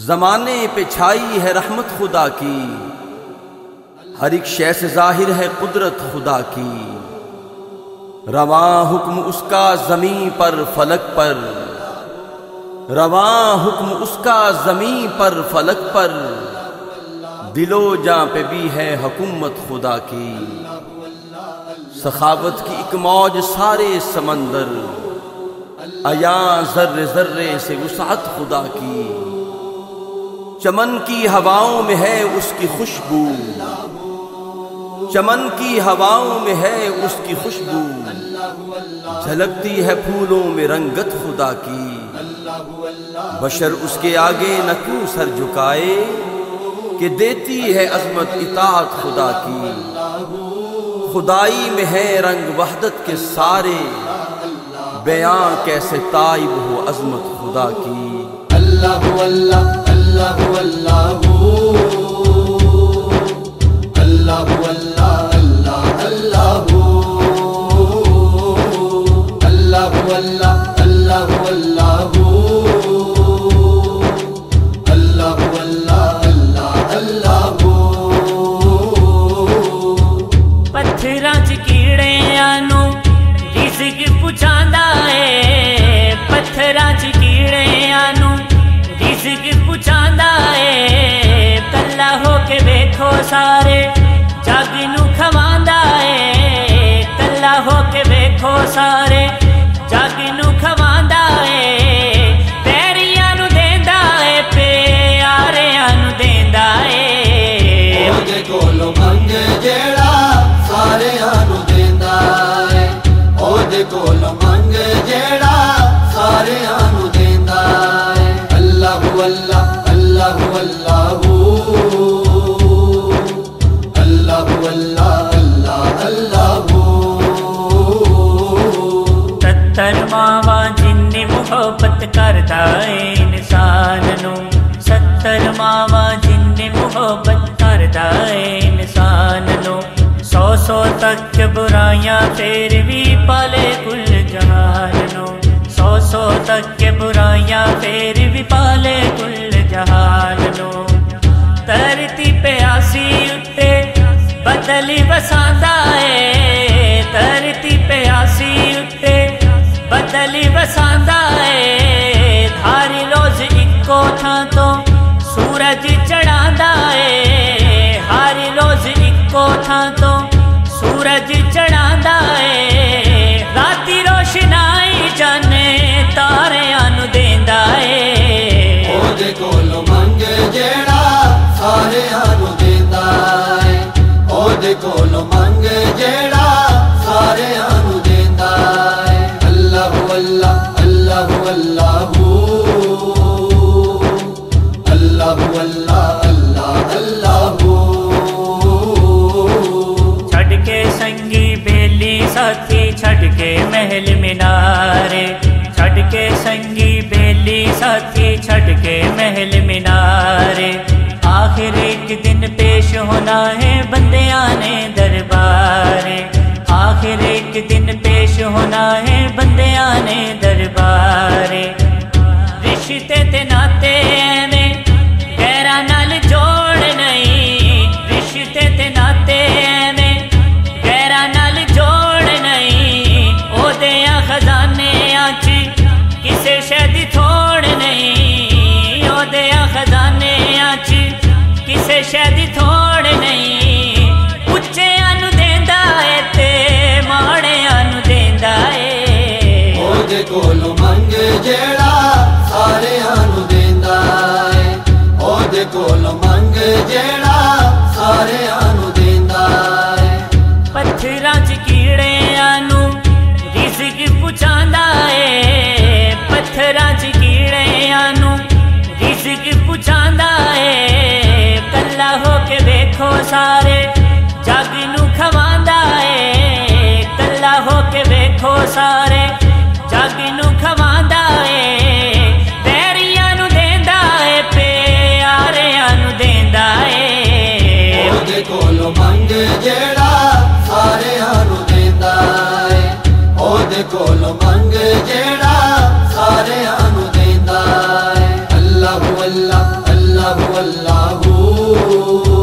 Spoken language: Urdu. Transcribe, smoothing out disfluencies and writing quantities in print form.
زمانے پہ چھائی ہے رحمت خدا کی، ہر ایک شے سے ظاہر ہے قدرت خدا کی۔ رواں حکم اس کا زمین پر فلک پر، رواں حکم اس کا زمین پر فلک پر، دل و جاں پہ بھی ہے حکومت خدا کی۔ سخاوت کی ایک موج سارے سمندر، عیاں ذرے ذرے سے وسعت خدا کی۔ چمن کی ہواؤں میں ہے اس کی خوشبو، چمن کی ہواؤں میں ہے اس کی خوشبو، جھلکتی ہے پھولوں میں رنگت خدا کی۔ بشر اس کے آگے نہ کیوں سر جھکائے، کہ دیتی ہے عظمت اطاعت خدا کی۔ خدائی میں ہے رنگ وحدت کے سارے، بیاں کیسے تائب ہو عظمت خدا کی۔ اللہ اللہ اللہ اللہ اللہ اللہ اللہ اللہ اللہ اللہ اللہ اللہ اللہ اللہ پتھراں چ کیڑیاں نوں رزق پہنچاندا اے، پتھراں چ کیڑیاں نوں رزق پہنچاندا اے، کلا ہو کے ویکھو سارے جگ نوں کھواندا اے، کلا ہو کے ویکھو سارے جگ نوں کھواندا اے، پیریاں نوں دیندا اے، پیاریاں نوں دیندا اے، اودے کولوں منگے جیڑا ساریاں نوں دیندا اے، اودے کولوں منگے جیڑا ساریاں نوں دیندا اے۔ اللہ اللہ اللہ اللہ اللہ اللہ اللہ ستر ماواں جن محبت کردا اے انسان نوں، ستر ماواں جن محبت کردا اے انسان نوں، سو سو تک برائیاں پھر بھی پالے کل جہان نوں، سو سو تک برائیاں پھر بھی پالے کل جہان نوں۔ دھرتی پہ آسی اتے بدلی وساندا اے، دھرتی پہ آسی اتے بدلی وساندا اے، ہر روز اکو تھاں تو سورج چڑھاندا اے، ہر روز اکو تھاں تو سورج چڑھاندا اے، راتی روشنائی جانے تاریاں نوں دیندا اے، اودے کولوں منگے جیڑا ساریاں نوں دیندا اے، اودے کولوں منگے جیڑا ساریاں نوں دیندا اے۔ اللہ اللہ اللہ اللہ اللہ اللہ اللہ اللہ چھڈ کے سنگی بیلی ساتھی چھڈ کے محل مینارے، چھڈ کے سنگی بیلی ساتھی چھڈ کے محل مینارے، آخر ایک دن پیش ہونا ہے بندیاں نے دربارے، آخر ایک دن پیش ہونا ہے بندیاں نے دربارے، رشتے تے ناتے ایویں غیراں نال جوڑ نہیں، رشتے تے ناتے ایویں غیراں نال جوڑ نہیں، اودیاں خزانیاں چ کسے شے دی تھوڑ نہیں، اودیاں خزانیاں چ کسے شے دی تھوڑ نہیں، اچیاں نوں دیندا اے تے ماڑیاں نوں دیندا اے، اودے کولوں منگے جیڑا ساریاں نوں دیندا اے، اودے کولوں منگے جیڑا ساریاں نوں دیندا اے۔ پتھراں چ کیڑیاں نوں رزق پہنچاندا اے، پتھراں چ کیڑیاں نوں رزق پہنچاندا اے، کلا ہو کے ویکھو سارے جگ نوں کھواندا اے، کلا ہو کے ویکھو سارے جگ نوں کھواندا اے، پیریاں نوں دیندا اے، پیاریاں رسول